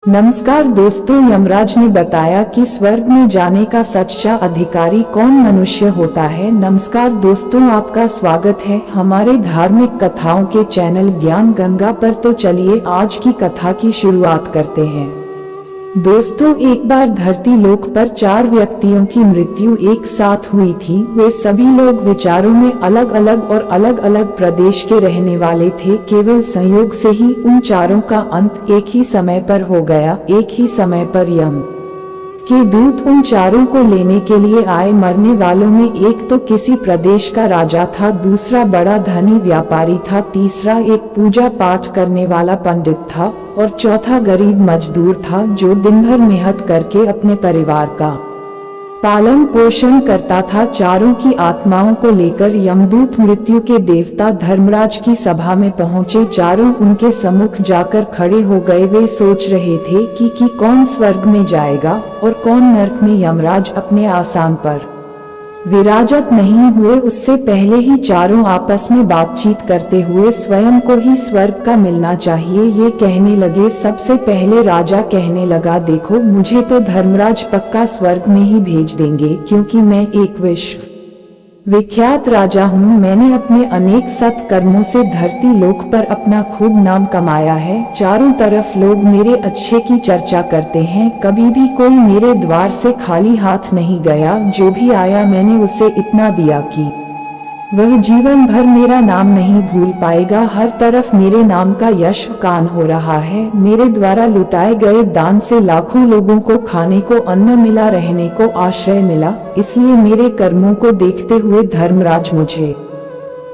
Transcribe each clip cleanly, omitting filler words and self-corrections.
नमस्कार दोस्तों, यमराज ने बताया कि स्वर्ग में जाने का सच्चा अधिकारी कौन मनुष्य होता है। नमस्कार दोस्तों, आपका स्वागत है हमारे धार्मिक कथाओं के चैनल ज्ञान गंगा पर। तो चलिए आज की कथा की शुरुआत करते हैं। दोस्तों, एक बार धरती लोक पर 4 व्यक्तियों की मृत्यु एक साथ हुई थी। वे सभी लोग विचारों में अलग अलग और अलग अलग प्रदेश के रहने वाले थे। केवल संयोग से ही उन चारों का अंत एक ही समय पर हो गया। एक ही समय पर यम के दूत उन चारों को लेने के लिए आए। मरने वालों में एक तो किसी प्रदेश का राजा था, दूसरा बड़ा धनी व्यापारी था, तीसरा एक पूजा पाठ करने वाला पंडित था और चौथा गरीब मजदूर था जो दिन भर मेहनत करके अपने परिवार का पालन पोषण करता था। चारों की आत्माओं को लेकर यमदूत मृत्यु के देवता धर्मराज की सभा में पहुंचे। चारों उनके सम्मुख जाकर खड़े हो गए। वे सोच रहे थे कि कौन स्वर्ग में जाएगा और कौन नरक में। यमराज अपने आसन पर विराजत नहीं हुए, उससे पहले ही चारों आपस में बातचीत करते हुए स्वयं को ही स्वर्ग का मिलना चाहिए ये कहने लगे। सबसे पहले राजा कहने लगा, देखो मुझे तो धर्मराज पक्का स्वर्ग में ही भेज देंगे, क्योंकि मैं एक विश्व विख्यात राजा हूँ। मैंने अपने अनेक सत्कर्मों से धरती लोक पर अपना खूब नाम कमाया है। चारों तरफ लोग मेरे अच्छे की चर्चा करते हैं। कभी भी कोई मेरे द्वार से खाली हाथ नहीं गया। जो भी आया मैंने उसे इतना दिया कि वह जीवन भर मेरा नाम नहीं भूल पाएगा। हर तरफ मेरे नाम का यश गान हो रहा है। मेरे द्वारा लुटाए गए दान से लाखों लोगों को खाने को अन्न मिला, रहने को आश्रय मिला। इसलिए मेरे कर्मों को देखते हुए धर्मराज मुझे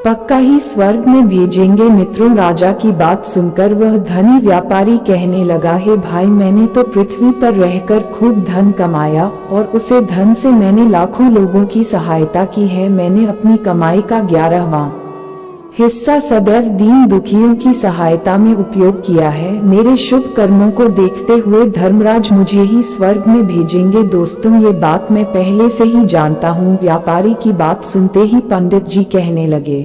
पक्का ही स्वर्ग में भेजेंगे। मित्रों, राजा की बात सुनकर वह धनी व्यापारी कहने लगा, हे भाई, मैंने तो पृथ्वी पर रहकर खूब धन कमाया और उसे धन से मैंने लाखों लोगों की सहायता की है। मैंने अपनी कमाई का 11वां हिस्सा सदैव दीन दुखियों की सहायता में उपयोग किया है। मेरे शुभ कर्मों को देखते हुए धर्मराज मुझे ही स्वर्ग में भेजेंगे। दोस्तों, ये बात मैं पहले से ही जानता हूँ। व्यापारी की बात सुनते ही पंडित जी कहने लगे,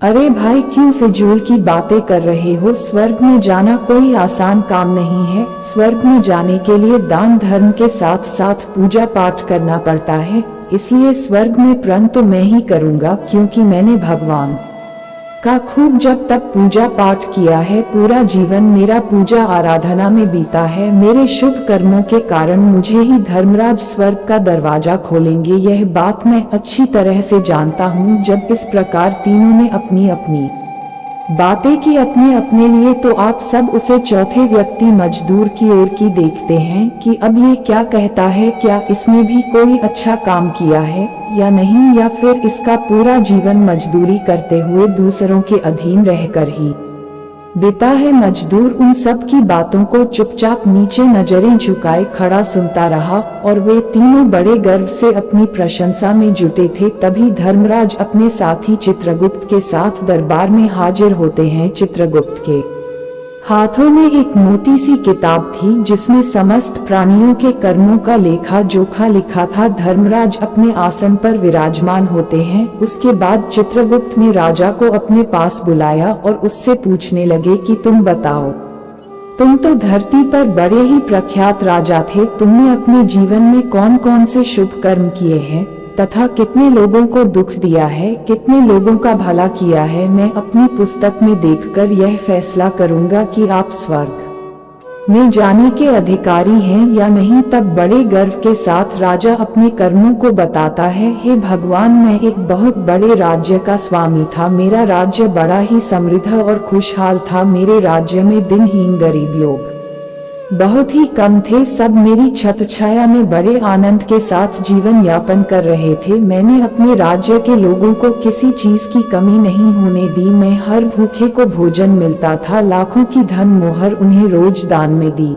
अरे भाई, क्यों फिजूल की बातें कर रहे हो? स्वर्ग में जाना कोई आसान काम नहीं है। स्वर्ग में जाने के लिए दान धर्म के साथ साथ पूजा पाठ करना पड़ता है। इसलिए स्वर्ग में प्रण तो मैं ही करूँगा, क्योंकि मैंने भगवान का खूब जब तक पूजा पाठ किया है। पूरा जीवन मेरा पूजा आराधना में बीता है। मेरे शुभ कर्मों के कारण मुझे ही धर्मराज स्वर्ग का दरवाजा खोलेंगे। यह बात मैं अच्छी तरह से जानता हूँ। जब इस प्रकार तीनों ने अपनी अपनी बातें की अपने अपने लिए, तो आप सब उसे चौथे व्यक्ति मजदूर की ओर की देखते हैं कि अब ये क्या कहता है। क्या इसने भी कोई अच्छा काम किया है या नहीं, या फिर इसका पूरा जीवन मजदूरी करते हुए दूसरों के अधीन रहकर ही बीता है। मजदूर उन सब की बातों को चुपचाप नीचे नजरें झुकाए खड़ा सुनता रहा और वे तीनों बड़े गर्व से अपनी प्रशंसा में जुटे थे। तभी धर्मराज अपने साथी चित्रगुप्त के साथ दरबार में हाजिर होते हैं। चित्रगुप्त के हाथों में एक मोटी सी किताब थी जिसमें समस्त प्राणियों के कर्मों का लेखा जोखा लिखा था। धर्मराज अपने आसन पर विराजमान होते हैं। उसके बाद चित्रगुप्त ने राजा को अपने पास बुलाया और उससे पूछने लगे कि तुम बताओ, तुम तो धरती पर बड़े ही प्रख्यात राजा थे। तुमने अपने जीवन में कौन कौन से शुभ कर्म किए हैं तथा कितने लोगों को दुख दिया है, कितने लोगों का भला किया है? मैं अपनी पुस्तक में देखकर यह फैसला करूंगा कि आप स्वर्ग में जाने के अधिकारी हैं या नहीं। तब बड़े गर्व के साथ राजा अपने कर्मों को बताता है, हे भगवान, मैं एक बहुत बड़े राज्य का स्वामी था। मेरा राज्य बड़ा ही समृद्ध और खुशहाल था। मेरे राज्य में दिनहीन गरीब लोग बहुत ही कम थे। सब मेरी छत्र छाया में बड़े आनंद के साथ जीवन यापन कर रहे थे। मैंने अपने राज्य के लोगों को किसी चीज की कमी नहीं होने दी। मैं हर भूखे को भोजन मिलता था। लाखों की धन मोहर उन्हें रोज दान में दी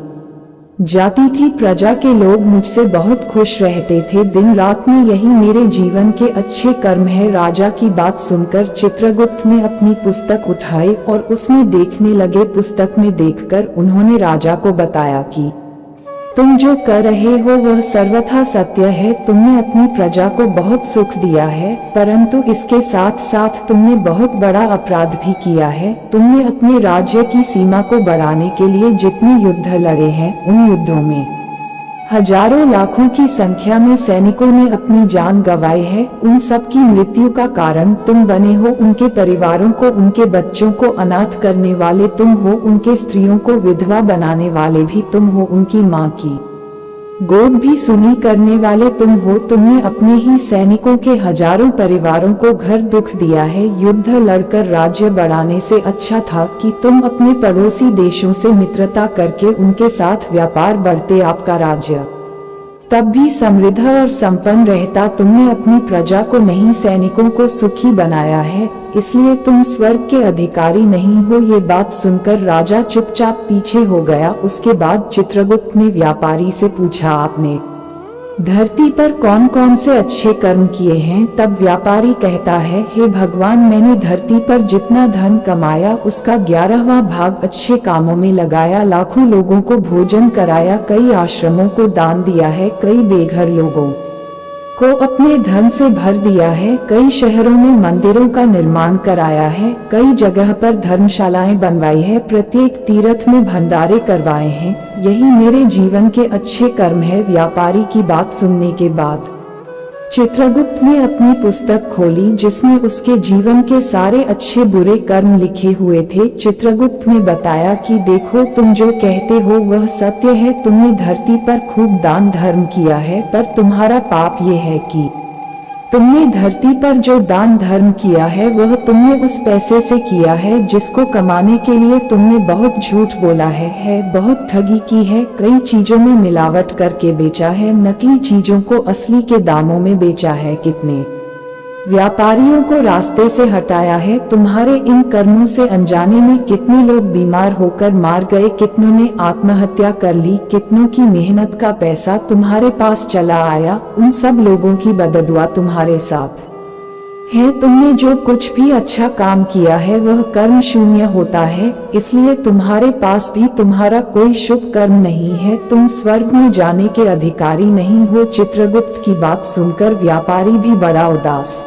जाती थी। प्रजा के लोग मुझसे बहुत खुश रहते थे। दिन रात में यही मेरे जीवन के अच्छे कर्म है। राजा की बात सुनकर चित्रगुप्त ने अपनी पुस्तक उठाई और उसमें देखने लगे। पुस्तक में देखकर उन्होंने राजा को बताया कि तुम जो कर रहे हो वह सर्वथा सत्य है। तुमने अपनी प्रजा को बहुत सुख दिया है, परंतु इसके साथ साथ तुमने बहुत बड़ा अपराध भी किया है। तुमने अपने राज्य की सीमा को बढ़ाने के लिए जितने युद्ध लड़े हैं, उन युद्धों में हजारों लाखों की संख्या में सैनिकों ने अपनी जान गंवाई है। उन सब की मृत्यु का कारण तुम बने हो। उनके परिवारों को, उनके बच्चों को अनाथ करने वाले तुम हो। उनके स्त्रियों को विधवा बनाने वाले भी तुम हो। उनकी माँ की गोद भी सुनी करने वाले तुम हो। तुमने अपने ही सैनिकों के हजारों परिवारों को घर दुख दिया है। युद्ध लड़कर राज्य बढ़ाने से अच्छा था कि तुम अपने पड़ोसी देशों से मित्रता करके उनके साथ व्यापार बढ़ते, आपका राज्य तब भी समृद्ध और संपन्न रहता। तुमने अपनी प्रजा को नहीं, सैनिकों को सुखी बनाया है, इसलिए तुम स्वर्ग के अधिकारी नहीं हो। ये बात सुनकर राजा चुपचाप पीछे हो गया। उसके बाद चित्रगुप्त ने व्यापारी से पूछा, आपने धरती पर कौन कौन से अच्छे कर्म किए हैं? तब व्यापारी कहता है, हे भगवान, मैंने धरती पर जितना धन कमाया उसका 11वां भाग अच्छे कामों में लगाया। लाखों लोगों को भोजन कराया, कई आश्रमों को दान दिया है, कई बेघर लोगों को अपने धन से भर दिया है, कई शहरों में मंदिरों का निर्माण कराया है, कई जगह पर धर्मशालाएं बनवाई है, प्रत्येक तीर्थ में भंडारे करवाए हैं। यही मेरे जीवन के अच्छे कर्म है। व्यापारी की बात सुनने के बाद चित्रगुप्त ने अपनी पुस्तक खोली जिसमें उसके जीवन के सारे अच्छे बुरे कर्म लिखे हुए थे। चित्रगुप्त ने बताया कि देखो, तुम जो कहते हो वह सत्य है। तुमने धरती पर खूब दान धर्म किया है, पर तुम्हारा पाप ये है कि तुमने धरती पर जो दान धर्म किया है वह तुमने उस पैसे से किया है जिसको कमाने के लिए तुमने बहुत झूठ बोला है, बहुत ठगी की है, कई चीजों में मिलावट करके बेचा है, नकली चीजों को असली के दामों में बेचा है, कितने व्यापारियों को रास्ते से हटाया है। तुम्हारे इन कर्मों से अनजाने में कितने लोग बीमार होकर मार गए, कितनों ने आत्महत्या कर ली, कितनों की मेहनत का पैसा तुम्हारे पास चला आया। उन सब लोगों की बददुआ तुम्हारे साथ है। तुमने जो कुछ भी अच्छा काम किया है वह कर्म शून्य होता है, इसलिए तुम्हारे पास भी तुम्हारा कोई शुभ कर्म नहीं है। तुम स्वर्ग में जाने के अधिकारी नहीं हो। चित्रगुप्त की बात सुनकर व्यापारी भी बड़ा उदास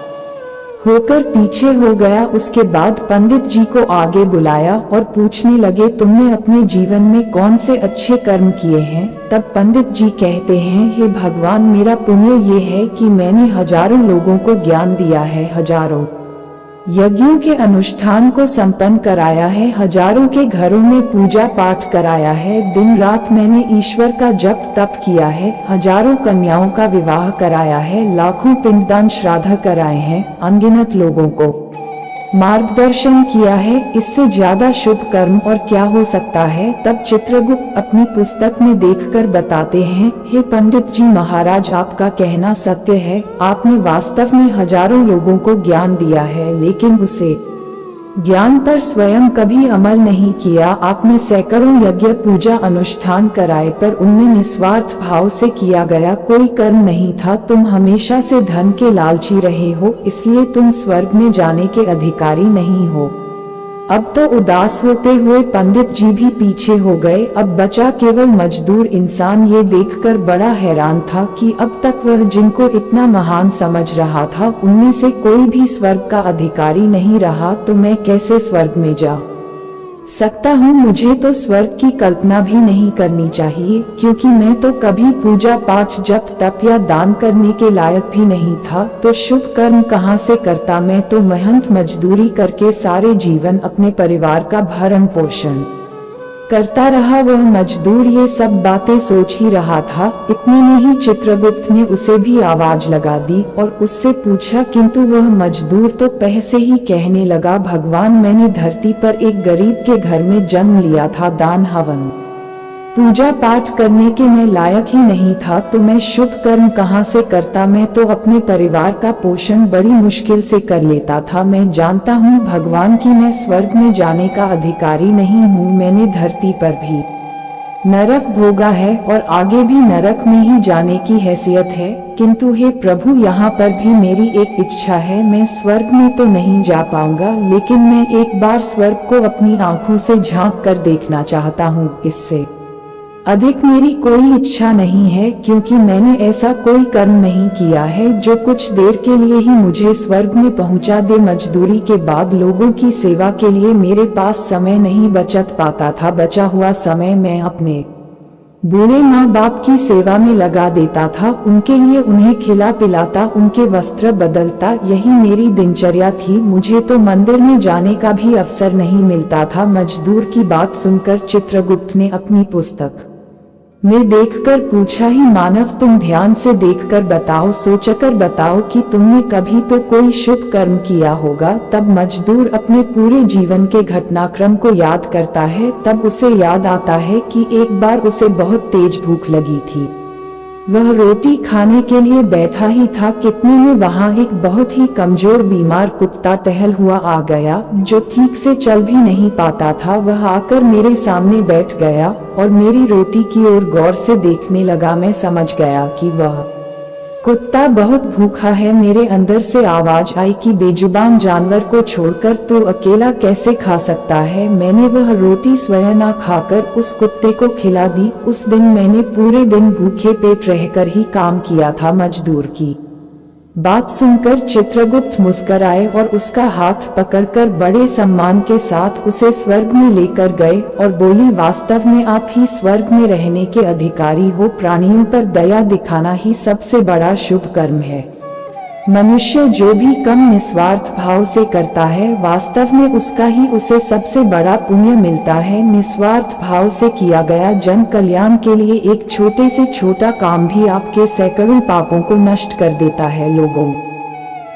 होकर पीछे हो गया। उसके बाद पंडित जी को आगे बुलाया और पूछने लगे, तुमने अपने जीवन में कौन से अच्छे कर्म किए हैं? तब पंडित जी कहते हैं, हे भगवान, मेरा पुण्य ये है कि मैंने हजारों लोगों को ज्ञान दिया है, हजारों यज्ञों के अनुष्ठान को संपन्न कराया है, हजारों के घरों में पूजा पाठ कराया है, दिन रात मैंने ईश्वर का जप तप किया है, हजारों कन्याओं का विवाह कराया है, लाखों पिंडदान श्राद्ध कराए हैं, अनगिनत लोगों को मार्गदर्शन किया है। इससे ज्यादा शुभ कर्म और क्या हो सकता है? तब चित्रगुप्त अपनी पुस्तक में देखकर बताते हैं, हे पंडित जी महाराज, आपका कहना सत्य है। आपने वास्तव में हजारों लोगों को ज्ञान दिया है, लेकिन उसे ज्ञान पर स्वयं कभी अमल नहीं किया। आपने सैकड़ों यज्ञ पूजा अनुष्ठान कराए, पर उनमें निस्वार्थ भाव से किया गया कोई कर्म नहीं था। तुम हमेशा से धन के लालची रहे हो, इसलिए तुम स्वर्ग में जाने के अधिकारी नहीं हो। अब तो उदास होते हुए पंडित जी भी पीछे हो गए। अब बचा केवल मजदूर इंसान। ये देखकर बड़ा हैरान था कि अब तक वह जिनको इतना महान समझ रहा था उनमें से कोई भी स्वर्ग का अधिकारी नहीं रहा। तो मैं कैसे स्वर्ग में जा सकता हूँ? मुझे तो स्वर्ग की कल्पना भी नहीं करनी चाहिए, क्योंकि मैं तो कभी पूजा पाठ जप तप या दान करने के लायक भी नहीं था। तो शुभ कर्म कहाँ से करता? मैं तो मेहनत मजदूरी करके सारे जीवन अपने परिवार का भरण पोषण करता रहा। वह मजदूर ये सब बातें सोच ही रहा था। इतने में ही चित्रगुप्त ने उसे भी आवाज लगा दी और उससे पूछा, किंतु वह मजदूर तो पहले से ही कहने लगा, भगवान, मैंने धरती पर एक गरीब के घर में जन्म लिया था। दान हवन पूजा पाठ करने के मैं लायक ही नहीं था, तो मैं शुभ कर्म कहाँ से करता? मैं तो अपने परिवार का पोषण बड़ी मुश्किल से कर लेता था। मैं जानता हूँ भगवान कि मैं स्वर्ग में जाने का अधिकारी नहीं हूँ। मैंने धरती पर भी नरक भोगा है और आगे भी नरक में ही जाने की हैसियत है। किंतु हे प्रभु, यहाँ पर भी मेरी एक इच्छा है। मैं स्वर्ग में तो नहीं जा पाऊंगा, लेकिन मैं एक बार स्वर्ग को अपनी आंखों से झांक कर देखना चाहता हूँ। इससे अधिक मेरी कोई इच्छा नहीं है, क्योंकि मैंने ऐसा कोई कर्म नहीं किया है जो कुछ देर के लिए ही मुझे स्वर्ग में पहुंचा दे। मजदूरी के बाद लोगों की सेवा के लिए मेरे पास समय नहीं बचत पाता था। बचा हुआ समय मैं अपने बूढ़े माँ बाप की सेवा में लगा देता था, उनके लिए उन्हें खिला पिलाता, उनके वस्त्र बदलता, यही मेरी दिनचर्या थी। मुझे तो मंदिर में जाने का भी अवसर नहीं मिलता था। मजदूर की बात सुनकर चित्रगुप्त ने अपनी पुस्तक में देखकर पूछा, ही मानव, तुम ध्यान से देखकर बताओ, सोचकर बताओ कि तुमने कभी तो कोई शुभ कर्म किया होगा। तब मजदूर अपने पूरे जीवन के घटनाक्रम को याद करता है। तब उसे याद आता है कि एक बार उसे बहुत तेज भूख लगी थी। वह रोटी खाने के लिए बैठा ही था, कितने में वहां एक बहुत ही कमजोर बीमार कुत्ता टहल हुआ आ गया, जो ठीक से चल भी नहीं पाता था। वह आकर मेरे सामने बैठ गया और मेरी रोटी की ओर गौर से देखने लगा। मैं समझ गया कि वह कुत्ता बहुत भूखा है। मेरे अंदर से आवाज आई कि बेजुबान जानवर को छोड़कर तो अकेला कैसे खा सकता है। मैंने वह रोटी स्वयं न खाकर उस कुत्ते को खिला दी। उस दिन मैंने पूरे दिन भूखे पेट रहकर ही काम किया था। मजदूर की बात सुनकर चित्रगुप्त मुस्कुराए और उसका हाथ पकड़कर बड़े सम्मान के साथ उसे स्वर्ग में लेकर गए और बोली, वास्तव में आप ही स्वर्ग में रहने के अधिकारी हो। प्राणियों पर दया दिखाना ही सबसे बड़ा शुभ कर्म है। मनुष्य जो भी कम निस्वार्थ भाव से करता है, वास्तव में उसका ही उसे सबसे बड़ा पुण्य मिलता है। निस्वार्थ भाव से किया गया जन कल्याण के लिए एक छोटे से छोटा काम भी आपके सैकड़ों पापों को नष्ट कर देता है। लोगों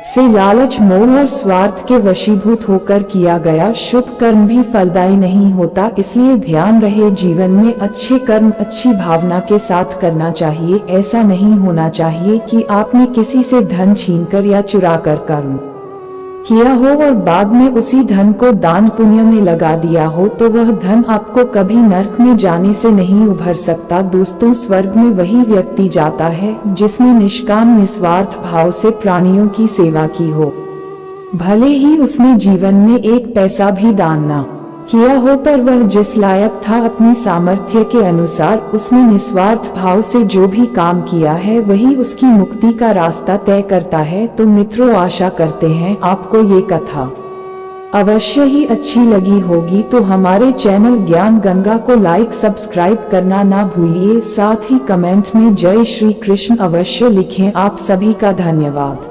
से लालच, मोह और स्वार्थ के वशीभूत होकर किया गया शुभ कर्म भी फलदायी नहीं होता। इसलिए ध्यान रहे, जीवन में अच्छे कर्म अच्छी भावना के साथ करना चाहिए। ऐसा नहीं होना चाहिए कि आपने किसी से धन छीनकर या चुराकर कर्म किया हो और बाद में उसी धन को दान पुण्य में लगा दिया हो, तो वह धन आपको कभी नरक में जाने से नहीं उभर सकता। दोस्तों, स्वर्ग में वही व्यक्ति जाता है जिसने निष्काम निस्वार्थ भाव से प्राणियों की सेवा की हो, भले ही उसने जीवन में एक पैसा भी दान ना किया हो, पर वह जिस लायक था अपनी सामर्थ्य के अनुसार उसने निस्वार्थ भाव से जो भी काम किया है, वही उसकी मुक्ति का रास्ता तय करता है। तो मित्रों, आशा करते हैं आपको ये कथा अवश्य ही अच्छी लगी होगी। तो हमारे चैनल ज्ञान गंगा को लाइक सब्सक्राइब करना ना भूलिए। साथ ही कमेंट में जय श्री कृष्ण अवश्य लिखें। आप सभी का धन्यवाद।